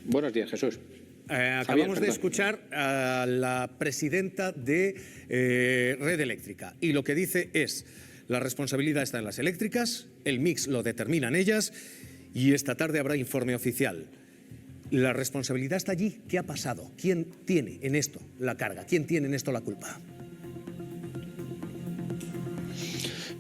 Buenos días, Jesús. Acabamos de escuchar a la presidenta de Red Eléctrica y lo que dice es: la responsabilidad está en las eléctricas, el mix lo determinan ellas y esta tarde habrá informe oficial. La responsabilidad está allí. ¿Qué ha pasado? ¿Quién tiene en esto la carga? ¿Quién tiene en esto la culpa?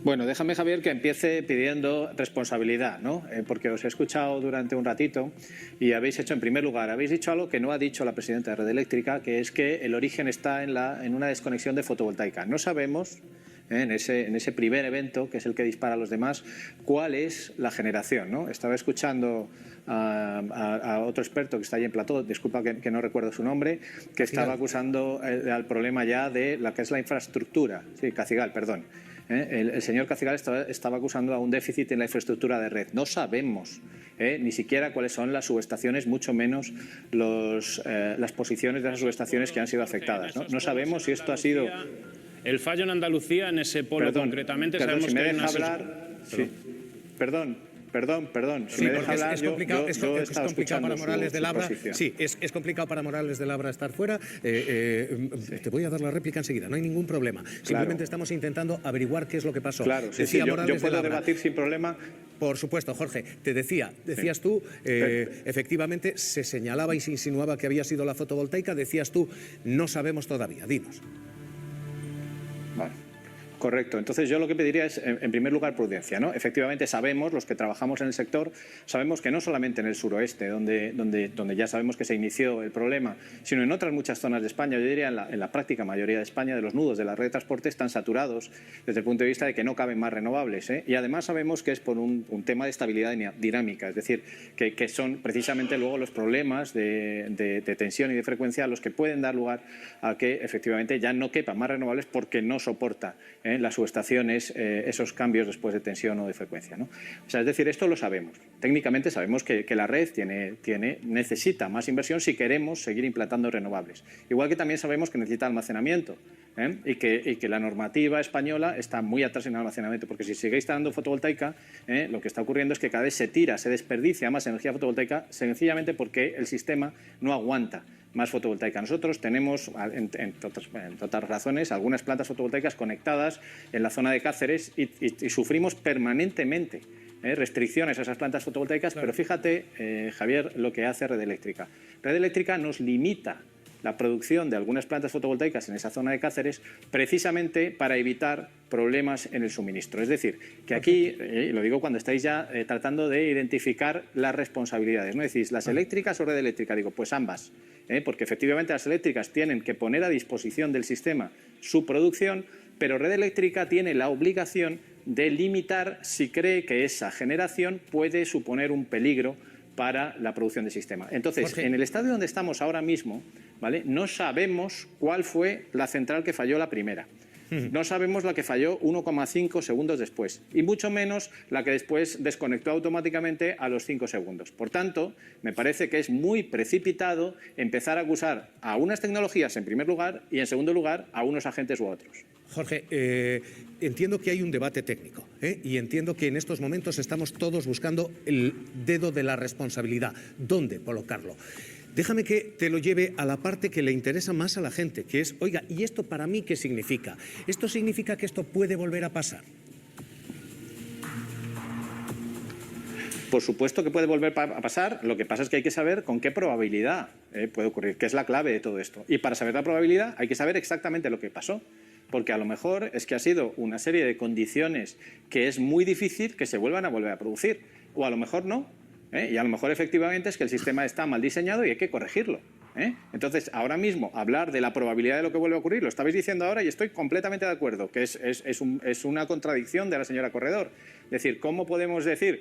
Bueno, déjame, Javier, que empiece pidiendo responsabilidad, ¿no? Porque os he escuchado durante un ratito y habéis hecho, en primer lugar, habéis dicho algo que no ha dicho la presidenta de Red Eléctrica, que es que el origen está en una desconexión de fotovoltaica. No sabemos, en ese primer evento, que es el que dispara a los demás, cuál es la generación, ¿no? Estaba escuchando a otro experto que está allí en plató, disculpa que no recuerdo su nombre, que estaba acusando al problema ya de la que es la infraestructura. Sí, Cacigal, perdón. El señor Cacigal estaba acusando a un déficit en la infraestructura de red. No sabemos ni siquiera cuáles son las subestaciones, mucho menos las posiciones de esas subestaciones que han sido afectadas. No sabemos si esto ha sido... El fallo en Andalucía, en ese polo concretamente, sabemos si me que hay deja hablar... Sí. Perdón. Si me deja hablar, es complicado, yo es complicado para Morales de Labra. posición. Sí, es complicado para Morales de Labra estar fuera. Te voy a dar la réplica enseguida, no hay ningún problema. Simplemente estamos intentando averiguar qué es lo que pasó. Claro, sí, yo puedo debatir sin problema. Por supuesto, Jorge. Te decías tú, efectivamente se señalaba y se insinuaba que había sido la fotovoltaica, decías tú, no sabemos todavía. Dinos. Vale. Correcto. Entonces yo lo que pediría es, en primer lugar, prudencia, ¿no? Efectivamente sabemos, los que trabajamos en el sector, sabemos que no solamente en el suroeste, donde ya sabemos que se inició el problema, sino en otras muchas zonas de España, yo diría en la práctica mayoría de España, de los nudos de la red de transporte están saturados desde el punto de vista de que no caben más renovables, ¿eh? Y además sabemos que es por un tema de estabilidad dinámica, es decir, que son precisamente luego los problemas de tensión y de frecuencia los que pueden dar lugar a que efectivamente ya no quepan más renovables porque no soporta las subestaciones esos cambios después de tensión o de frecuencia, ¿no? O sea, es decir, esto lo sabemos. Técnicamente sabemos que la red necesita más inversión si queremos seguir implantando renovables. Igual que también sabemos que necesita almacenamiento y que la normativa española está muy atrás en el almacenamiento, porque si sigue instalando fotovoltaica, lo que está ocurriendo es que cada vez se desperdicia más energía fotovoltaica sencillamente porque el sistema no aguanta más fotovoltaica. Nosotros tenemos, entre otras razones, algunas plantas fotovoltaicas conectadas en la zona de Cáceres y sufrimos permanentemente restricciones a esas plantas fotovoltaicas, claro. Pero fíjate, Javier, lo que hace Red Eléctrica. Red Eléctrica nos limita la producción de algunas plantas fotovoltaicas en esa zona de Cáceres precisamente para evitar problemas en el suministro. Es decir, que aquí, lo digo cuando estáis ya tratando de identificar las responsabilidades, ¿no? Decís, ¿las eléctricas o Red Eléctrica? Digo, pues ambas, porque efectivamente las eléctricas tienen que poner a disposición del sistema su producción, pero Red Eléctrica tiene la obligación de limitar si cree que esa generación puede suponer un peligro para la producción del sistema. Entonces, Jorge, en el estadio donde estamos ahora mismo, ¿vale?, no sabemos cuál fue la central que falló la primera. No sabemos la que falló 1,5 segundos después y mucho menos la que después desconectó automáticamente a los 5 segundos. Por tanto, me parece que es muy precipitado empezar a acusar a unas tecnologías en primer lugar y en segundo lugar a unos agentes u otros. Jorge, entiendo que hay un debate técnico y entiendo que en estos momentos estamos todos buscando el dedo de la responsabilidad. ¿Dónde colocarlo? Déjame que te lo lleve a la parte que le interesa más a la gente, que es, oiga, ¿y esto para mí qué significa? ¿Esto significa que esto puede volver a pasar? Por supuesto que puede volver a pasar, lo que pasa es que hay que saber con qué probabilidad puede ocurrir, que es la clave de todo esto. Y para saber la probabilidad hay que saber exactamente lo que pasó, porque a lo mejor es que ha sido una serie de condiciones que es muy difícil que se vuelvan a volver a producir, o a lo mejor no. Y a lo mejor efectivamente es que el sistema está mal diseñado y hay que corregirlo. Entonces, ahora mismo, hablar de la probabilidad de lo que vuelve a ocurrir, lo estabais diciendo ahora y estoy completamente de acuerdo, que es una contradicción de la señora Corredor. Es decir, ¿cómo podemos decir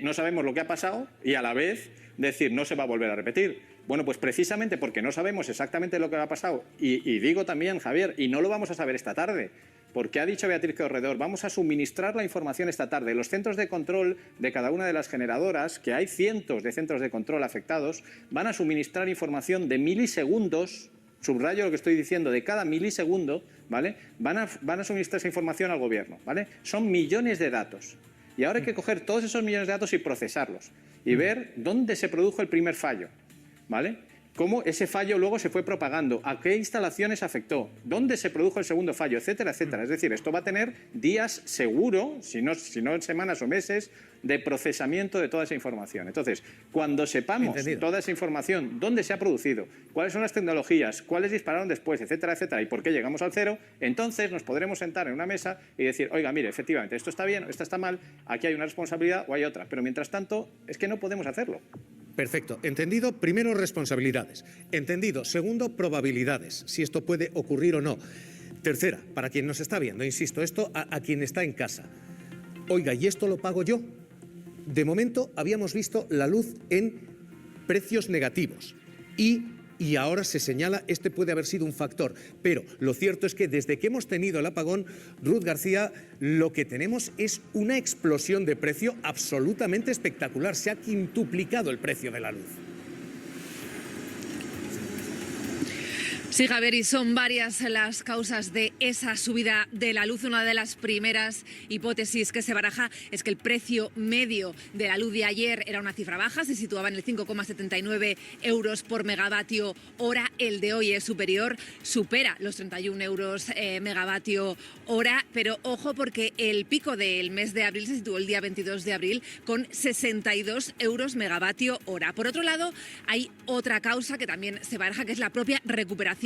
no sabemos lo que ha pasado y a la vez decir no se va a volver a repetir? Bueno, pues precisamente porque no sabemos exactamente lo que ha pasado y digo también, Javier, y no lo vamos a saber esta tarde, porque ha dicho Beatriz Corredor, vamos a suministrar la información esta tarde. Los centros de control de cada una de las generadoras, que hay cientos de centros de control afectados, van a suministrar información de milisegundos, subrayo lo que estoy diciendo, de cada milisegundo, ¿vale? Van a suministrar esa información al gobierno, ¿vale? Son millones de datos. Y ahora hay que coger todos esos millones de datos y procesarlos. y ver dónde se produjo el primer fallo, ¿vale? Cómo ese fallo luego se fue propagando, a qué instalaciones afectó, dónde se produjo el segundo fallo, etcétera, etcétera. Es decir, esto va a tener días seguro, si no semanas o meses, de procesamiento de toda esa información. Entonces, cuando sepamos toda esa información, dónde se ha producido, cuáles son las tecnologías, cuáles dispararon después, etcétera, etcétera, y por qué llegamos al cero, entonces nos podremos sentar en una mesa y decir, oiga, mire, efectivamente, esto está bien, esto está mal, aquí hay una responsabilidad o hay otra. Pero mientras tanto, es que no podemos hacerlo. Perfecto. Entendido, primero, responsabilidades. Entendido, segundo, probabilidades, si esto puede ocurrir o no. Tercera, para quien nos está viendo, insisto, esto a quien está en casa. Oiga, ¿y esto lo pago yo? De momento habíamos visto la luz en precios negativos y ahora se señala este puede haber sido un factor. Pero lo cierto es que desde que hemos tenido el apagón, Ruth García, lo que tenemos es una explosión de precio absolutamente espectacular. Se ha quintuplicado el precio de la luz. Sí, Javier, y son varias las causas de esa subida de la luz. Una de las primeras hipótesis que se baraja es que el precio medio de la luz de ayer era una cifra baja, se situaba en el 5,79 euros por megavatio hora. El de hoy es superior, supera los 31 euros megavatio hora, pero ojo porque el pico del mes de abril se situó el día 22 de abril con 62 euros megavatio hora. Por otro lado, hay otra causa que también se baraja, que es la propia recuperación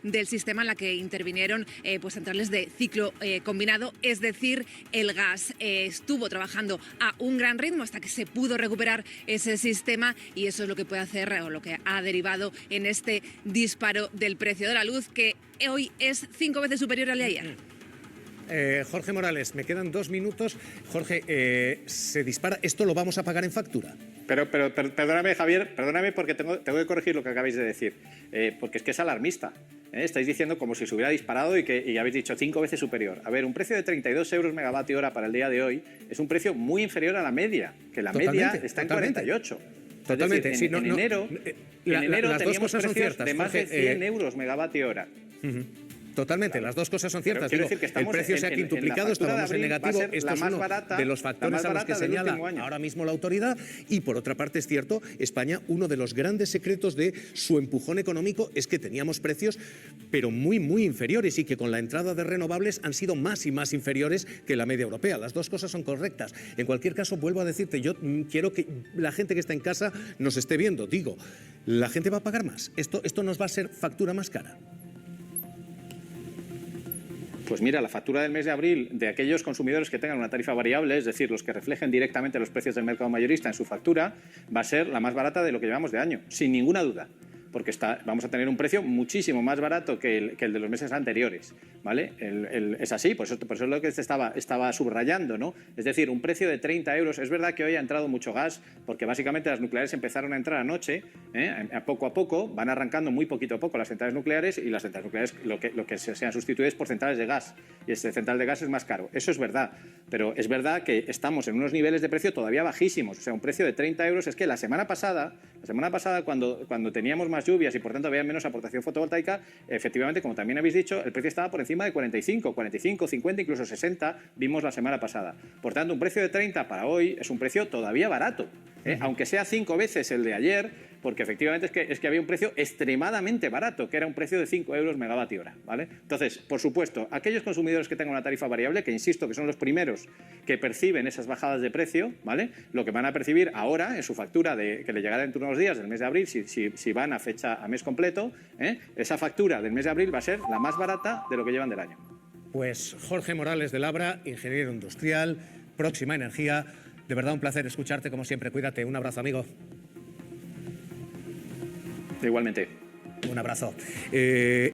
del sistema en la que intervinieron pues centrales de ciclo combinado, es decir, el gas estuvo trabajando a un gran ritmo hasta que se pudo recuperar ese sistema y eso es lo que puede hacer o lo que ha derivado en este disparo del precio de la luz que hoy es 5 veces superior al de ayer. Jorge Morales, me quedan 2 minutos. Jorge, se dispara. ¿Esto lo vamos a pagar en factura? Pero perdóname, Javier, perdóname porque tengo que corregir lo que acabáis de decir, porque es que es alarmista. Estáis diciendo como si se hubiera disparado y habéis dicho 5 veces superior. A ver, un precio de 32 euros megavatio hora para el día de hoy es un precio muy inferior a la media, que la media está en 48. Totalmente. Es decir, en enero las dos teníamos cosas son precios ciertas, de más de Jorge, 100 euros megavatio hora. Totalmente, claro. Las dos cosas son ciertas. Digo, decir que el precio se ha quintuplicado, estábamos en negativo. Esto es uno de los factores a los que señala ahora mismo la autoridad. Y por otra parte es cierto, España, uno de los grandes secretos de su empujón económico es que teníamos precios, pero muy, muy inferiores y que con la entrada de renovables han sido más y más inferiores que la media europea. Las dos cosas son correctas. En cualquier caso, vuelvo a decirte, yo quiero que la gente que está en casa nos esté viendo. Digo, la gente va a pagar más. Esto nos va a ser factura más cara. Pues mira, la factura del mes de abril de aquellos consumidores que tengan una tarifa variable, es decir, los que reflejen directamente los precios del mercado mayorista en su factura, va a ser la más barata de lo que llevamos de año, sin ninguna duda. Porque vamos a tener un precio muchísimo más barato que el de los meses anteriores, ¿vale? Es así, por eso es lo que se estaba subrayando, ¿no? Es decir, un precio de 30 euros. Es verdad que hoy ha entrado mucho gas, porque básicamente las nucleares empezaron a entrar anoche, poco a poco, van arrancando muy poquito a poco las centrales nucleares y las centrales nucleares lo que se han sustituido es por centrales de gas, y este central de gas es más caro. Eso es verdad, pero es verdad que estamos en unos niveles de precio todavía bajísimos, o sea, un precio de 30 euros. Es que la semana pasada cuando teníamos más lluvias y por tanto había menos aportación fotovoltaica, efectivamente, como también habéis dicho, el precio estaba por encima de 45, 50, incluso 60 vimos la semana pasada. Por tanto, un precio de 30 para hoy es un precio todavía barato, aunque sea 5 veces el de ayer, porque efectivamente es que había un precio extremadamente barato, que era un precio de 5 euros megavatio hora, ¿vale? Entonces, por supuesto, aquellos consumidores que tengan una tarifa variable, que insisto que son los primeros que perciben esas bajadas de precio, ¿vale? Lo que van a percibir ahora en su factura que le llegará dentro de unos días del mes de abril, si van a fecha a mes completo, esa factura del mes de abril va a ser la más barata de lo que llevan del año. Pues Jorge Morales de Labra, ingeniero industrial, Próxima Energía, de verdad un placer escucharte como siempre. Cuídate, un abrazo, amigo. Igualmente. Un abrazo.